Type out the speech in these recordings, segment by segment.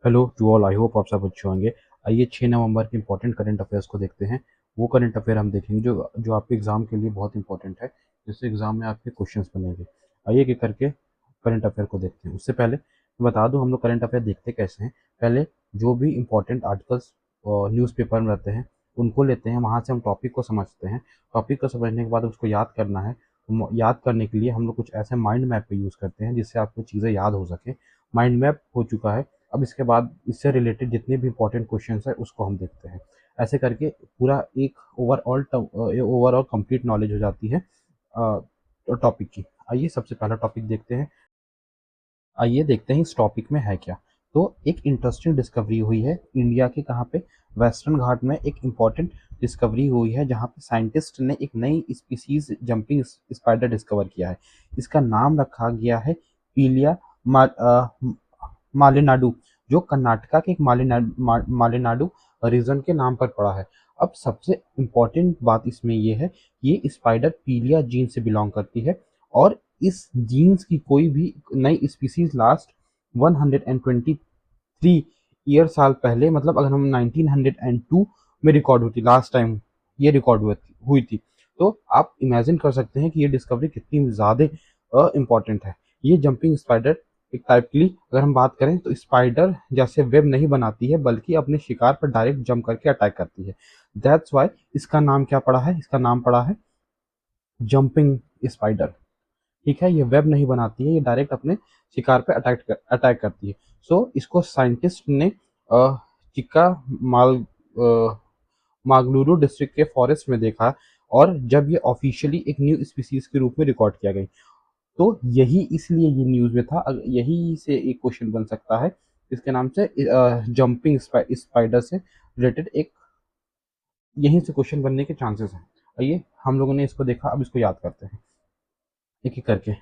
Hello to all, I hope आप सब अच्छे होंगे। आइए 6 नवंबर के इंपॉर्टेंट करंट अफेयर्स को देखते हैं। वो करंट अफेयर हम देखेंगे जो जो आपके एग्जाम के लिए बहुत इंपॉर्टेंट है, जिससे एग्जाम में आपके क्वेश्चंस बनेंगे। आइए एक करके करंट अफेयर को देखते हैं। उससे पहले मैं बता दूं हम लोग करंट अफेयर देखते कैसे हैं। पहले जो भी इंपॉर्टेंट आर्टिकल्स न्यूज़पेपर में रहते हैं उनको लेते हैं, वहाँ से हम टॉपिक को समझते हैं। टॉपिक को समझने के बाद उसको याद करना है। याद करने के लिए हम लोग कुछ ऐसे माइंड मैप पे यूज़ करते हैं जिससे आपको चीज़ें याद हो सके। माइंड मैप हो चुका है। अब इसके बाद इससे रिलेटेड जितने भी इंपॉर्टेंट क्वेश्चंस हैं उसको हम देखते हैं। ऐसे करके पूरा एक ओवरऑल कंप्लीट नॉलेज हो जाती है टॉपिक की। आइए सबसे पहला टॉपिक देखते हैं। आइए देखते हैं इस टॉपिक में है क्या। तो एक इंटरेस्टिंग डिस्कवरी हुई है इंडिया के कहाँ पे, वेस्टर्न घाट में एक इम्पॉर्टेंट डिस्कवरी हुई है जहाँ पे साइंटिस्ट ने एक नई स्पीसीज जंपिंग स्पाइडर डिस्कवर किया है। इसका नाम रखा गया है पीलिया मालेनाडु, जो कर्नाटका के एक मालेनाडु रीजन के नाम पर पड़ा है। अब सबसे इम्पोर्टेंट बात इसमें ये है कि ये स्पाइडर पीलिया जीन से बिलोंग करती है और इस जीन्स की कोई भी नई स्पीसीज लास्ट 123 ईयर साल पहले, मतलब अगर हम 1902 में रिकॉर्ड हुई थी लास्ट टाइम ये रिकॉर्ड हुई थी। तो आप इमेजिन कर सकते हैं कि ये डिस्कवरी कितनी ज़्यादा इम्पॉर्टेंट है। ये जंपिंग स्पाइडर एक टाइपली अगर हम बात करें तो स्पाइडर जैसे वेब नहीं बनाती है, बल्कि अपने शिकार पर डायरेक्ट जंप करके अटैक करती है। दैट्स वाई इसका नाम क्या पड़ा है, इसका नाम पड़ा है जंपिंग स्पाइडर। ठीक है, ये वेब नहीं बनाती है, ये डायरेक्ट अपने शिकार पे अटैक करती है। सो इसको साइंटिस्ट ने चिक्का माल मागलुरु डिस्ट्रिक्ट के फॉरेस्ट में देखा, और जब ये ऑफिशियली एक न्यू स्पीसीज के रूप में रिकॉर्ड किया गई, तो यही इसलिए ये न्यूज़ में था। यही से एक क्वेश्चन बन सकता है इसके नाम से, जंपिंग स्पाइडर से रिलेटेड एक यहीं से क्वेश्चन बनने के चांसेस हैं। आइए हम लोगों ने इसको देखा, अब इसको याद करते हैं एक एक करके।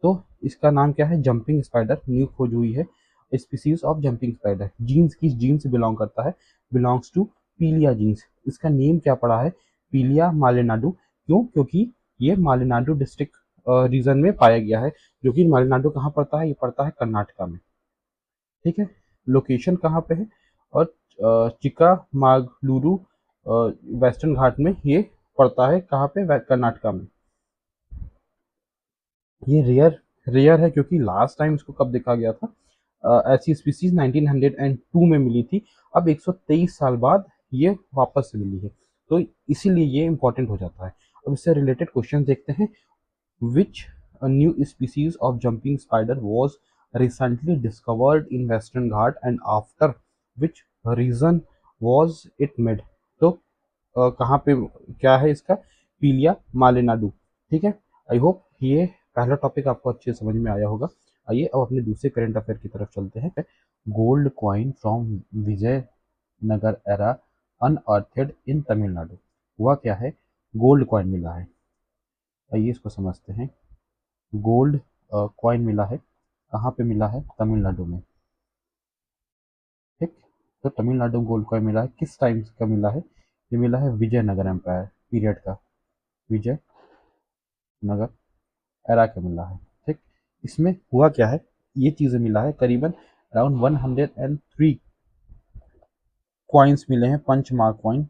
तो इसका नाम क्या है, जंपिंग स्पाइडर, न्यू खोज हुई है। Species of jumping spider, genes किस जीन से बिलोंग करता है, बिलोंग्स टू पीलिया जीन्स। इसका नेम क्या पड़ा है, पीलिया मालेनाडु। क्यों, क्योंकि ये मालेनाडु डिस्ट्रिक्ट रीजन में पाया गया है, जो कि मालेनाडु कहाँ पड़ता है, ये पड़ता है कर्नाटका में। ठीक है, लोकेशन कहाँ पे है, और चिकामागलुरु वेस्टर्न घाट में ये पड़ता है, कहाँ पे, कर्नाटका में। ये रेयर रेयर है क्योंकि लास्ट टाइम इसको कब देखा गया था, ऐसी स्पीसीज 1902 में मिली थी। अब 123 साल बाद ये वापस से मिली है, तो इसीलिए ये इंपॉर्टेंट हो जाता है। अब इससे रिलेटेड क्वेश्चन देखते हैं। Which new species of jumping spider was recently discovered in western Ghat and after which region was it made. तो कहाँ पे क्या है इसका, पीलिया मालेनाडु। ठीक है, आई होप ये पहला टॉपिक आपको अच्छे से समझ में आया होगा। आइए अब अपने दूसरे करंट अफेयर की तरफ चलते हैं। Gold coin from Vijayanagara era unearthed in Tamil Nadu. हुआ क्या है, गोल्ड कॉइन मिला है। आइए इसको समझते हैं। गोल्ड कॉइन मिला है, कहाँ पे मिला है, तमिलनाडु में। ठीक, तो तमिलनाडु में गोल्ड कॉइन मिला है, किस टाइम का मिला है, ये मिला है विजयनगर एम्पायर पीरियड का, विजयनगर एरा का मिला है। ठीक, इसमें हुआ क्या है, ये चीज़ें मिला है करीबन अराउंड 103 कॉइन्स मिले हैं, पंच मार्क कॉइन।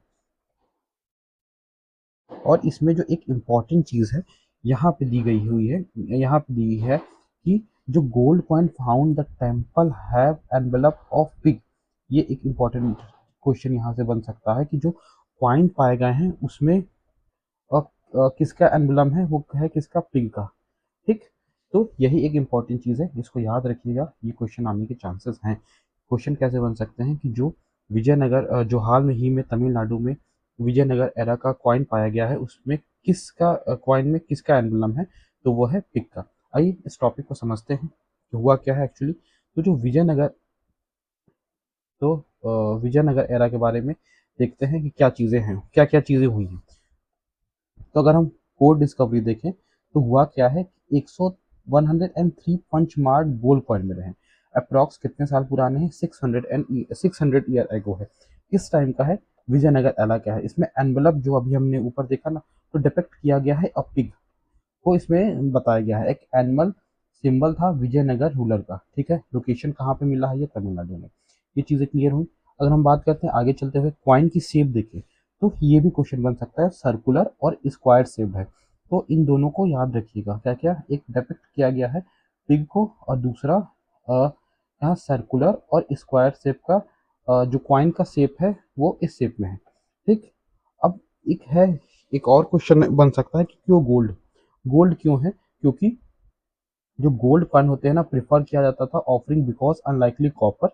और इसमें जो एक इम्पॉर्टेंट चीज़ है यहाँ पे दी गई हुई है, यहाँ पे दी है कि जो gold coin found the temple have envelope of pig. ये एक इम्पॉर्टेंट क्वेश्चन यहाँ से बन सकता है कि जो कॉइन पाए गए हैं उसमें किसका एम्बलम है, वो है किसका, पिग का। ठीक, तो यही एक इम्पॉर्टेंट चीज़ है, इसको याद रखिएगा, ये क्वेश्चन आने के चांसेस हैं। क्वेश्चन कैसे बन सकते हैं कि जो विजयनगर जो हाल में ही में तमिलनाडु में विजयनगर एरा का कॉइन पाया गया है, उसमें किसका कॉइन में किसका एम्बलम है, तो वो है पिग का। आइए इस टॉपिक को समझते हैं कि हुआ क्या है एक्चुअली। तो जो विजयनगर तो विजयनगर एरा के बारे में देखते हैं कि क्या चीज़ें हैं, क्या क्या चीज़ें हुई हैं। तो अगर हम कोर डिस्कवरी देखें तो हुआ क्या है, 100 103 पंच मार्क गोल्ड कॉइन मिले हैं। अप्रॉक्स कितने साल पुराने हैं, 600 ईयर एगो है। किस टाइम का है, विजयनगर एला का है। इसमें एनवलप जो अभी हमने ऊपर देखा ना, तो डिपिक्ट किया गया है अ पिग को, इसमें बताया गया है। एक एनिमल सिंबल था विजयनगर रूलर का। ठीक है, लोकेशन कहाँ पे मिला है, ये तमिलनाडु में। ये चीज़ें क्लियर हुई। अगर हम बात करते हैं आगे चलते हुए कॉइन की शेप देखें, तो ये भी क्वेश्चन बन सकता है, सर्कुलर और स्क्वायर शेप है। तो इन दोनों को याद रखिएगा, क्या क्या एक डिपिक्ट किया गया है पिग को, और दूसरा यहाँ सर्कुलर और स्क्वायर शेप का जो कॉइन का शेप है वो इस शेप में है। ठीक। अब एक है, एक और क्वेश्चन बन सकता है कि क्यों गोल्ड, गोल्ड क्यों है, क्योंकि जो गोल्ड कॉइन होते हैं ना, प्रेफर किया जाता था offering because unlikely copper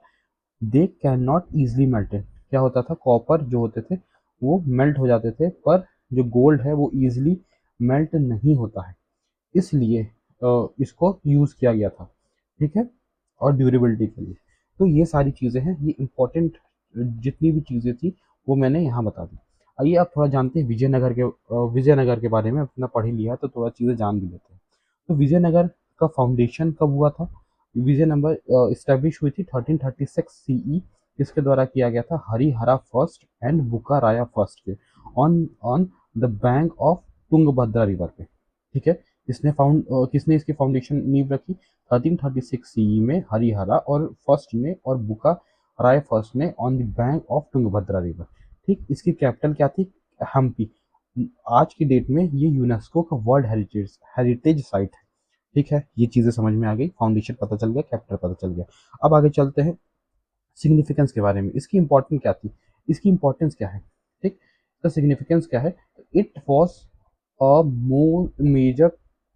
they can not easily melted. क्या होता था, कॉपर जो होते थे वो मेल्ट हो जाते थे, पर जो गोल्ड है वो ईजिली मेल्ट नहीं होता है, इसलिए इसको यूज़ किया गया था। ठीक है, और ड्यूरेबिलिटी के लिए। तो ये सारी चीज़ें हैं, ये इम्पोर्टेंट जितनी भी चीज़ें थी वो मैंने यहाँ बता दी। आइए आप थोड़ा जानते हैं विजयनगर के, विजयनगर के बारे में अपना पढ़ ही लिया तो थोड़ा चीज़ें जान भी लेते हैं। तो विजयनगर का फाउंडेशन कब हुआ था? विजयनगर इस्टेब्लिश हुई थी 1336 सीई, इसके द्वारा किया गया था हरिहरा फर्स्ट एंड बुकाराया फर्स्ट के on on the bank of Tungabhadra river पे। ठीक है, किसने इसकी फाउंडेशन नींव रखी? 1336 सीई में हरिहरा और फर्स्ट ने, और बुका राय फर्स्ट ने on the bank of Tungabhadra river. ठीक, इसकी कैपिटल क्या थी? हम्पी। आज की डेट में ये यूनेस्को का वर्ल्ड हेरिटेज हेरिटेज साइट है। ठीक है, ये चीज़ें समझ में आ गई, फाउंडेशन पता चल गया, कैपिटल पता चल गया। अब आगे चलते हैं सिग्निफिकेंस के बारे में, इसकी इंपॉर्टेंट क्या थी, इसकी इंपॉर्टेंस क्या है। ठीक, इसका सिग्निफिकेंस क्या है? It was a more major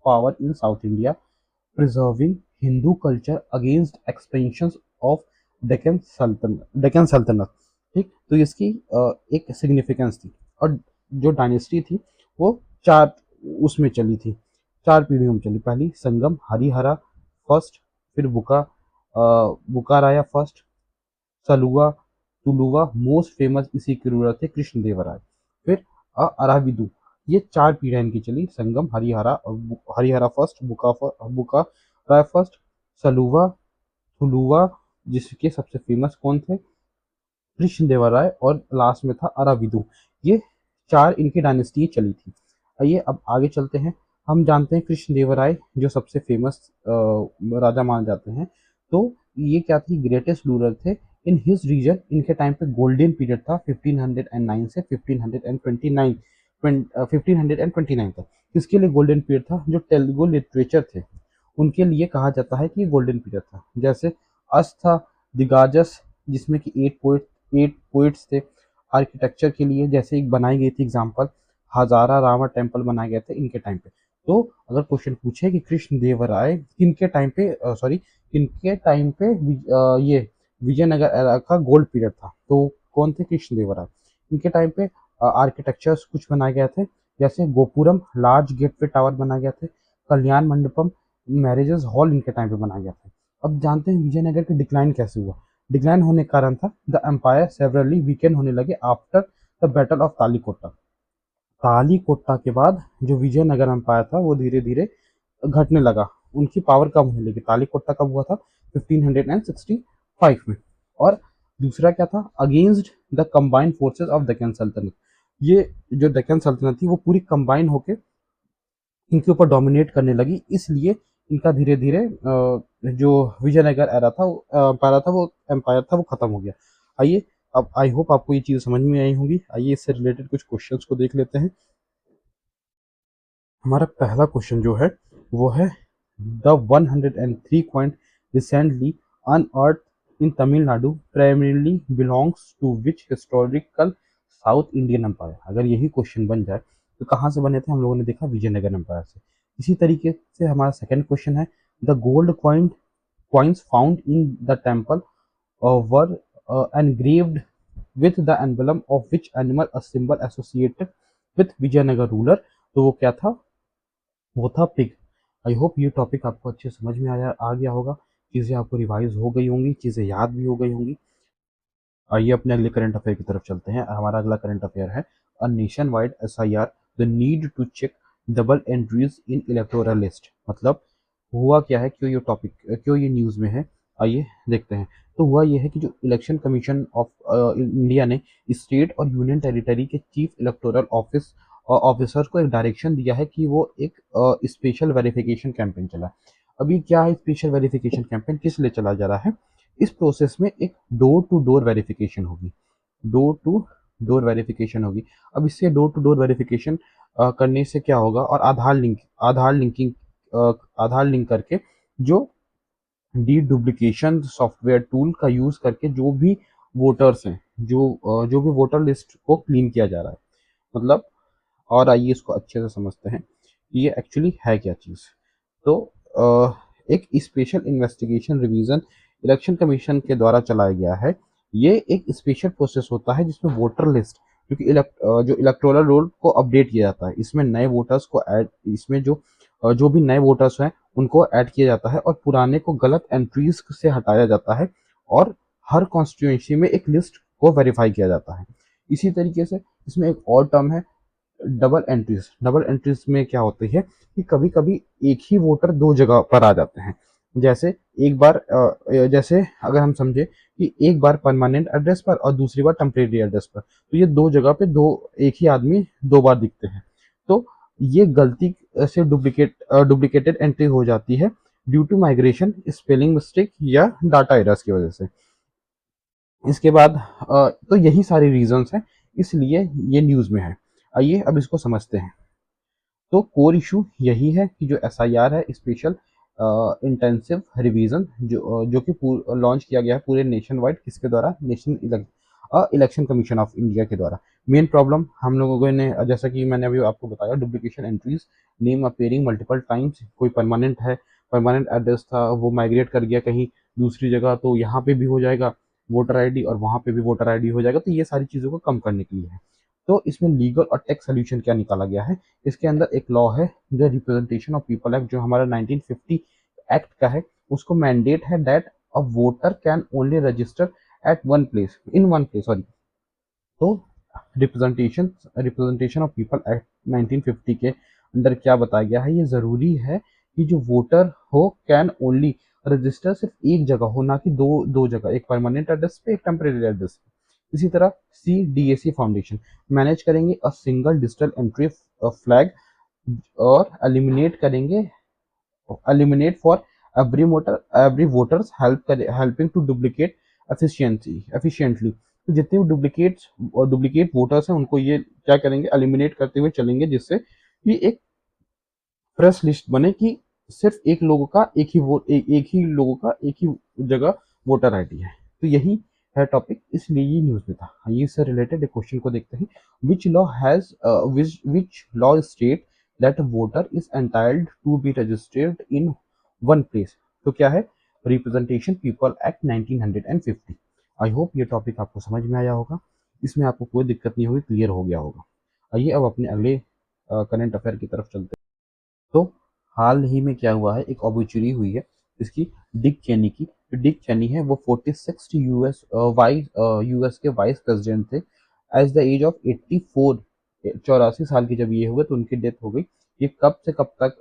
power in south India preserving Hindu culture against expansion of Deccan सल्तनत। ठीक, तो इसकी एक सिग्निफिकेंस थी। और जो डायनेस्टी थी वो चार उसमें चली थी, चार पीढ़ियों में चली। पहली संगम हरिहरा फर्स्ट, फिर Bukkaraya first, Saluva, Tuluva, most famous इसी के रूलर थे कृष्णदेवराय। फिर अराविदु। ये चार पीढ़ियाँ इनकी चली, संगम, हरिहरा फर्स्ट, बुका राय फर्स्ट, सलुवा, तुलुवा, जिसके सबसे फेमस कौन थे? कृष्णदेवराय, और लास्ट में था अराविदु। ये चार इनकी डायनेस्टी चली थी। आइए अब आगे चलते हैं। हम जानते हैं कृष्णदेवराय जो सबसे फेमस राजा माने जाते हैं। तो ये क्या थी? ग्रेटेस्ट रूलर थे इन हिज रीजन। इनके टाइम पे गोल्डन पीरियड था 1509 से 1529, 1529 तक। किसके लिए गोल्डन पीरियड था? जो तेलुगु लिटरेचर थे उनके लिए कहा जाता है कि ये गोल्डन पीरियड था। जैसे अस्था दिगाजस, जिसमें कि 8 पोइट्स थे। आर्किटेक्चर के लिए जैसे एक बनाई गई थी एग्जाम्पल, हजारा रामा टेम्पल बनाए गए थे इनके टाइम पे। तो अगर क्वेश्चन पूछे कि कृष्ण देव राय किनके टाइम पे, सॉरी, किनके टाइम पे ये विजयनगर एरा का गोल्ड पीरियड था, तो कौन थे? कृष्ण देव राय। इनके टाइम पे आर्किटेक्चर्स कुछ बनाए गए थे, जैसे गोपुरम लार्ज गेट पे टावर बनाए गए थे, कल्याण मंडपम मैरिजेस हॉल इनके टाइम पे बनाया गया था। अब जानते हैं विजयनगर का डिक्लाइन कैसे हुआ। डिक्लाइन होने का कारण था द एम्पायर सेवरली वीकेंड होने लगे after the battle of Talikota. Talikota के बाद जो विजयनगर एम्पायर था वो धीरे धीरे घटने लगा, उनकी पावर कम होने लगी। तालीकोटा कब हुआ था? 1565 में। और दूसरा क्या था? Against the combined forces of Deccan सल्तनत। ये जो डेक्कन सल्तनत थी वो पूरी कंबाइन होके इनके ऊपर डोमिनेट करने लगी, इसलिए इनका धीरे धीरे जो विजयनगर एरा था, एम्पायर था वो खत्म हो गया। आइए, अब आई होप आपको ये चीज़ समझ में आई होंगी। आइए इससे रिलेटेड कुछ क्वेश्चंस को देख लेते हैं। हमारा पहला क्वेश्चन जो है वो है the 103 point recently unearth in Tamil Nadu primarily belongs to which historical south Indian empire. अगर यही क्वेश्चन बन जाए तो कहाँ से बने थे? हम लोगों ने देखा विजयनगर एम्पायर से। इसी तरीके से हमारा सेकंड क्वेश्चन है the gold coins found in the temple were engraved with the emblem of which animal, a symbol associated with Vijayanagara ruler. तो वो क्या था? वो था पिग। आई होप ये टॉपिक आपको अच्छे समझ में आ गया होगा, चीज़ें आपको रिवाइज हो गई होंगी, चीज़ें याद भी हो गई होंगी। आइए अपने अगले करंट अफेयर की तरफ चलते हैं। हमारा अगला करंट अफेयर है a nationwide SIR the need to check double entries in electoral list. मतलब हुआ क्या है, क्यों ये टॉपिक, क्यों ये न्यूज़ में है, आइए देखते हैं। तो हुआ ये है कि जो इलेक्शन कमीशन ऑफ इंडिया ने स्टेट और यूनियन टेरिटरी के चीफ इलेक्टोरल ऑफिसर को एक डायरेक्शन दिया है कि वो एक स्पेशल वेरिफिकेशन कैंपेन चला। अभी क्या है स्पेशल वेरिफिकेशन कैंपेन, किस लिए चला जा रहा है? इस प्रोसेस में एक डोर टू डोर वेरिफिकेशन होगी, डोर टू डोर वेरिफिकेशन होगी। अब इससे डोर टू डोर वेरिफिकेशन करने से क्या होगा, और आधार लिंकिंग आधार लिंक करके जो डी डुप्लीकेशन सॉफ्टवेयर टूल का यूज़ करके जो भी वोटर्स हैं, जो भी वोटर लिस्ट को क्लीन किया जा रहा है, मतलब। और आइए इसको अच्छे से समझते हैं कि ये एक्चुअली है क्या चीज़। तो एक special investigation revision election commission के द्वारा चलाया गया है। ये एक स्पेशल प्रोसेस होता है जिसमें वोटर लिस्ट, क्योंकि जो इलेक्टोरल रोल को अपडेट किया जाता है, इसमें नए वोटर्स को ऐड, इसमें जो भी नए वोटर्स हैं उनको ऐड किया जाता है, और पुराने को गलत एंट्रीज से हटाया जाता है, और हर कॉन्स्टिट्यूएंसी में एक लिस्ट को वेरीफाई किया जाता है। इसी तरीके से इसमें एक और टर्म है, डबल एंट्रीज में क्या होती है कि कभी कभी एक ही वोटर दो जगह पर आ जाते हैं। जैसे एक बार जैसे अगर हम समझे कि एक बार परमानेंट एड्रेस पर और दूसरी बार टेम्परेरी एड्रेस पर, तो ये दो जगह पे दो एक ही आदमी दो बार दिखते हैं। तो ये गलती से डुप्लीकेटेड एंट्री हो जाती है due to migration, spelling mistake या डाटा एरर्स की वजह से। इसके बाद तो यही सारे रीजंस हैं, इसलिए ये न्यूज़ में है। आइए अब इसको समझते हैं। तो कोर इशू यही है कि जो एसआईआर है, स्पेशल इंटेंसिव रिवीजन, जो कि लॉन्च किया गया है पूरे नेशन वाइड, किसके द्वारा, इलेक्शन कमीशन ऑफ इंडिया के द्वारा। मेन प्रॉब्लम हम लोगों ने, जैसा कि मैंने अभी आपको बताया, duplication entries, name appearing multiple times, कोई परमानेंट एड्रेस था वो माइग्रेट कर गया कहीं दूसरी जगह, तो यहाँ पे भी हो जाएगा वोटर आईडी और वहाँ पे भी वोटर आईडी हो जाएगा। तो ये सारी चीज़ों को कम करने के लिए है। तो इसमें लीगल और टेक सोल्यूशन क्या निकाला गया है, इसके अंदर एक लॉ है, जो रिप्रेजेंटेशन ऑफ पीपल एक्ट, जो हमारा 1950 एक्ट का है। उसको मैंडेट है that a voter can only register eight one place in one place, sorry. तो रिप्रेजेंटेशन ऑफ पीपल एक्ट 1950 के अंदर क्या बताया गया है, ये ज़रूरी है कि जो वोटर हो कैन ओनली रजिस्टर सिर्फ एक जगह हो, ना कि दो दो जगह, एक परमानेंट एड्रेस पे, एक टेम्परेरी एड्रेस पे। इसी तरह CDAC फाउंडेशन मैनेज करेंगे a single digital entry flag, और eliminate for every voters helping to duplicate efficiently। तो जितने भी डुप्लीकेट वोटर्स हैं उनको ये क्या करेंगे, एलिमिनेट करते हुए चलेंगे, जिससे कि एक फ्रेश लिस्ट बने कि सिर्फ एक ही लोगों का एक ही जगह वोटर आईडी है। तो यही है टॉपिक, इसलिए ये न्यूज़ में था। ये इससे रिलेटेड एक क्वेश्चन को देखते हैं। Which law state that voter is entitled to be registered in one place. तो क्या है, representation people act 1950। I hope ये टॉपिक आपको समझ में आया होगा, इसमें आपको कोई दिक्कत नहीं होगी, क्लियर हो गया होगा। आइए अब अपने अगले करंट अफेयर की तरफ चलते हैं। तो हाल ही में क्या हुआ है, एक ऑब्ituary हुई है इसकी, डिक चेनी की। जो डिक चेनी है वो 46 यूएस के वाइस प्रेसिडेंट थे एज द एज ऑफ 84। 84 साल की जब ये हुए तो उनकी डेथ हो गई। ये कब से कब तक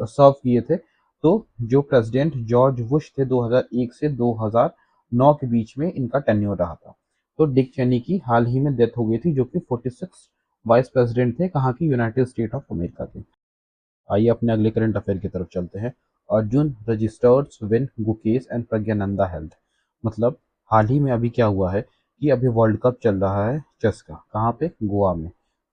सर्व किए थे, तो जो प्रेसिडेंट जॉर्ज बुश थे 2001 से 2009 के बीच में इनका टेन्योर रहा था। तो डिक चेनी की हाल ही में डेथ हो गई थी, जो कि 46 वाइस प्रेसिडेंट थे कहाँ की, यूनाइटेड स्टेट ऑफ अमेरिका के। आइए अपने अगले करंट अफेयर की तरफ चलते हैं। Arjun registers win Gukesh and Praggnanandhaa held. मतलब हाल ही में अभी क्या हुआ है कि अभी वर्ल्ड कप चल रहा है चेस का, कहाँ पे, गोवा में।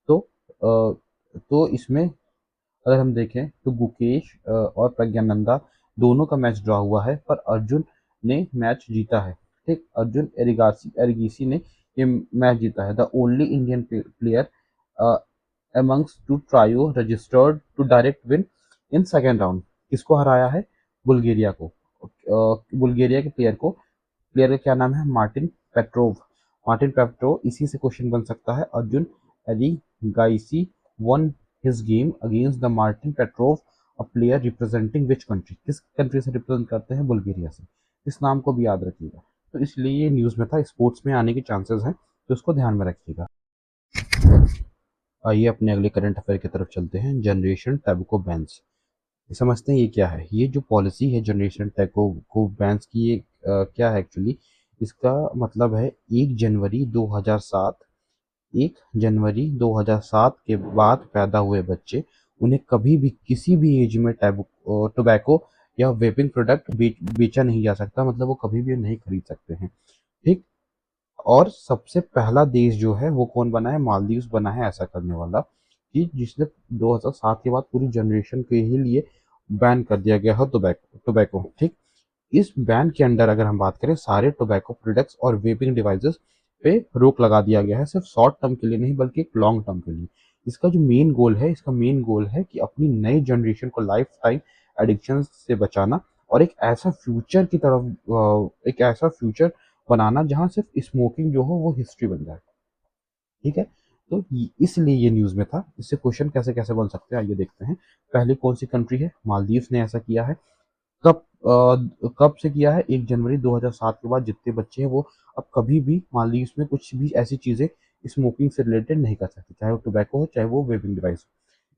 तो इसमें अगर हम देखें तो गुकेश और प्रज्ञानंदा दोनों का मैच ड्रॉ हुआ है, पर अर्जुन ने मैच जीता है। ठीक, अर्जुन एरिगीसी ने ये मैच जीता है। The only Indian player amongst two trio registered to direct win in second round। किसको हराया है, बुल्गारिया को। बुल्गारिया के प्लेयर का क्या नाम है, मार्टिन पेट्रोव। इसी से क्वेश्चन बन सकता है, Arjun Erigaisi won his game against the Martin Petrov, a player representing which country. किस कंट्री से रिप्रेजेंट करते हैं, बुल्गारिया से। इस नाम को भी याद रखिएगा। तो इसलिए ये न्यूज़ में था, स्पोर्ट्स में आने के चांसेस हैं, तो उसको ध्यान में रखिएगा। आइए अपने अगले करंट अफेयर की तरफ चलते हैं। जनरेशन टैबको बैन्स, समझते हैं ये क्या है। ये जो पॉलिसी है जनरेशन टैबको बैन्स की, ये क्या है एक्चुअली, इसका मतलब है 1 जनवरी 2007, 1 जनवरी 2007 के बाद पैदा हुए बच्चे, उन्हें कभी भी किसी भी एज में टोबैको या वेपिंग प्रोडक्ट बेचा नहीं जा सकता, मतलब वो कभी भी नहीं खरीद सकते हैं। ठीक। और सबसे पहला देश जो है वो कौन बना है? मालदीव्स बना है ऐसा करने वाला, कि जिसने 2007 के बाद पूरी जनरेशन के ही लिए बैन कर दिया गया है टोबैको। ठीक। इस बैन के अंडर अगर हम बात करें, सारे टोबैको प्रोडक्ट्स और वेपिंग डिवाइसेस पे रोक लगा दिया गया है, सिर्फ शॉर्ट टर्म के लिए नहीं बल्कि एक लॉन्ग टर्म के लिए। इसका मेन गोल है कि अपनी नई जनरेशन को लाइफ टाइम एडिक्शन से बचाना, और एक ऐसा फ्यूचर बनाना जहाँ सिर्फ स्मोकिंग जो हो वो हिस्ट्री बन जाए। ठीक है। तो इसलिए ये न्यूज़ में था। इससे क्वेश्चन कैसे कैसे बन सकते हैं, आइए देखते हैं। पहले कौन सी कंट्री है? मालदीव्स ने ऐसा किया है। कब से किया है? 1 जनवरी 2007 के बाद जितने बच्चे हैं वो अब कभी भी मालदीव्स में कुछ भी ऐसी चीज़ें स्मोकिंग से रिलेटेड नहीं कर सकते, चाहे वो टोबैको हो चाहे वो वेपिंग डिवाइस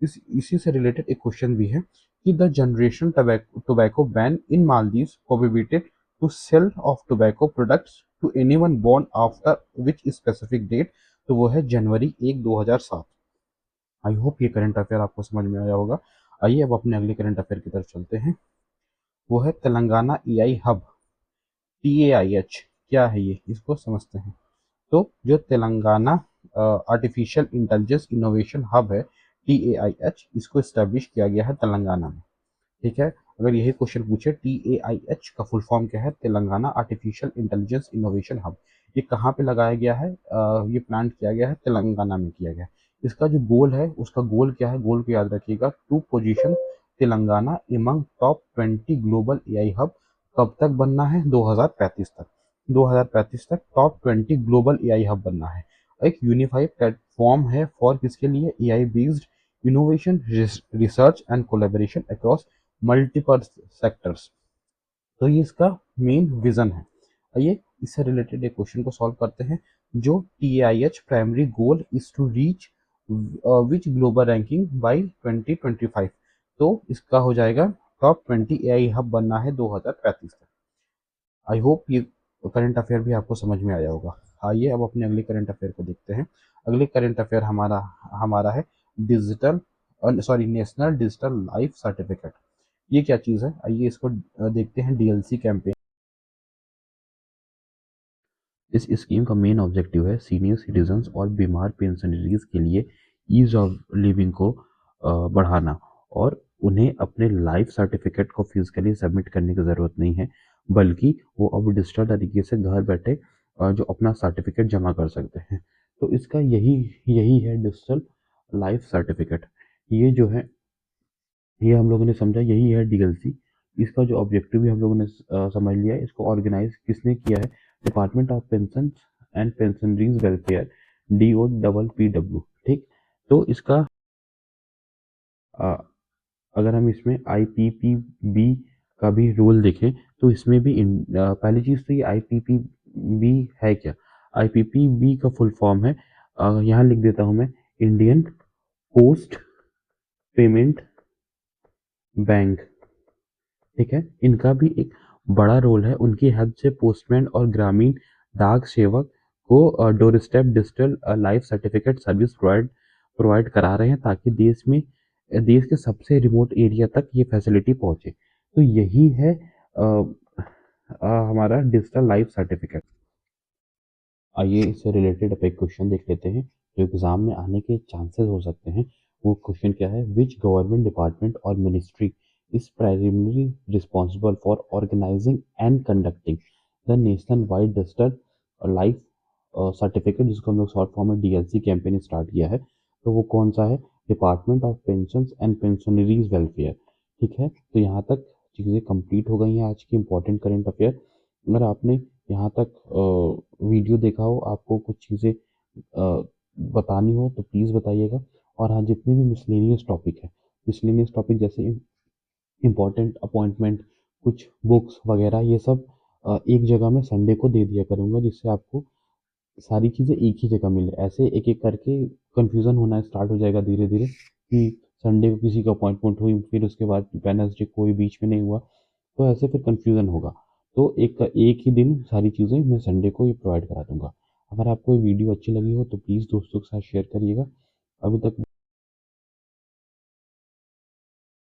हो। इसी से रिलेटेड एक क्वेश्चन भी है कि the generation tobacco ban in Maldives prohibited to sale of tobacco products to anyone born after which specific date. तो वो है जनवरी 1 2007। आई होप ये करंट अफेयर आपको समझ में आया होगा। आइए अब अपने अगले करंट अफेयर की तरफ चलते हैं। वो है तेलंगाना एआई हब, TAIH। क्या है ये, इसको समझते हैं। तो जो Telangana artificial intelligence innovation hub है, TAIH, इसको इस्टेब्लिश किया गया है तेलंगाना में। ठीक है। अगर यही क्वेश्चन पूछे TAIH का फुल फॉर्म क्या है, Telangana artificial intelligence innovation hub, ये कहाँ पे लगाया गया है? ये प्लान किया गया है तेलंगाना में किया गया है। इसका जो गोल है, उसका गोल क्या है? गोल को याद रखिएगा, to position Telangana among top 20 global AI hub. कब तक बनना है? 2035 तक। 2035 तक टॉप 20 ग्लोबल एआई हब बनना है। एक यूनिफाइड प्लेटफॉर्म है फॉर किसके लिए? AI based innovation, research and collaboration across multiple sectors. तो ये इसका मेन विजन है। आइए इससे रिलेटेड एक क्वेश्चन को सॉल्व करते हैं। जो TAIH primary goal is to reach which global ranking by 2025। तो इसका हो जाएगा टॉप 20 एआई हब बनना है 2035 तक। आई होप ये करंट अफेयर भी आपको समझ में आया होगा। आइए अब अपने अगले करंट अफेयर को देखते हैं। अगले करंट अफेयर हमारा हमारा है digital national digital life certificate. ये क्या चीज़ है? आइए इसको देखते हैं। DLC campaign. इस स्कीम का मेन ऑब्जेक्टिव है सीनियर सिटीजन्स और बीमार पेंशनरीज के लिए ईज ऑफ लिविंग को बढ़ाना, और उन्हें अपने लाइफ सर्टिफिकेट को फिजिकली सबमिट करने की ज़रूरत नहीं है, बल्कि वो अब डिजिटल तरीके से घर बैठे जो अपना सर्टिफिकेट जमा कर सकते हैं। तो इसका यही यही है डिजिटल लाइफ सर्टिफिकेट। ये जो है, ये हम लोगों ने समझा, यही है डीएलसी। इसका जो ऑब्जेक्टिव भी हम लोगों ने समझ लिया है। इसको ऑर्गेनाइज किसने किया है? Department of pension and pensioners welfare, DOPPW। ठीक। तो इसका अ, अगर हम इसमें IPPB का भी रोल देखें, तो इसमें भी पहली चीज़ तो ये IPPB है क्या? IPPB का फुल फॉर्म है, यहाँ लिख देता हूँ मैं, इंडियन पोस्ट पेमेंट बैंक। ठीक है। इनका भी एक बड़ा रोल है। उनकी हेल्प से पोस्टमैन और ग्रामीण डाक सेवक को door step digital life certificate service provide करा रहे हैं, ताकि देश के सबसे रिमोट एरिया तक ये फैसिलिटी पहुंचे। तो यही है हमारा डिजिटल लाइफ सर्टिफिकेट। आइए इससे रिलेटेड अब एक क्वेश्चन देख लेते हैं जो एग्जाम में आने के चांसेस हो सकते हैं। वो क्वेश्चन क्या है? विच गवर्नमेंट डिपार्टमेंट और ministry is primary responsible for organising and conducting the national wide digital life certificate, जिसको हम लोग शॉर्ट फॉर्म में DLC कैंपेन स्टार्ट किया है। तो वो कौन सा है? Department of pension and pensioners welfare. ठीक है। तो यहाँ तक चीज़ें कंप्लीट हो गई हैं आज की इंपॉर्टेंट करंट अफेयर। अगर आपने यहाँ तक वीडियो देखा हो, आपको कुछ चीज़ें बतानी हो तो प्लीज़ बताइएगा। और हाँ, जितने भी मिसलेनियस टॉपिक है, मिसलेनियस टॉपिक जैसे इम्पोर्टेंट अपॉइंटमेंट, कुछ बुक्स वगैरह, ये सब एक जगह मैं संडे को दे दिया करूँगा, जिससे आपको सारी चीज़ें एक ही जगह मिले। ऐसे एक एक करके कन्फ्यूज़न होना स्टार्ट हो जाएगा धीरे धीरे, कि संडे को किसी का अपॉइंटमेंट हुई, फिर उसके बाद वेडनेसडे कोई बीच में नहीं हुआ, तो ऐसे फिर कन्फ्यूज़न होगा। तो एक ही दिन सारी चीज़ें मैं संडे को ही प्रोवाइड करा दूँगा। अगर आपको ये वीडियो अच्छी लगी हो तो प्लीज़ दोस्तों के साथ शेयर करिएगा। अभी तक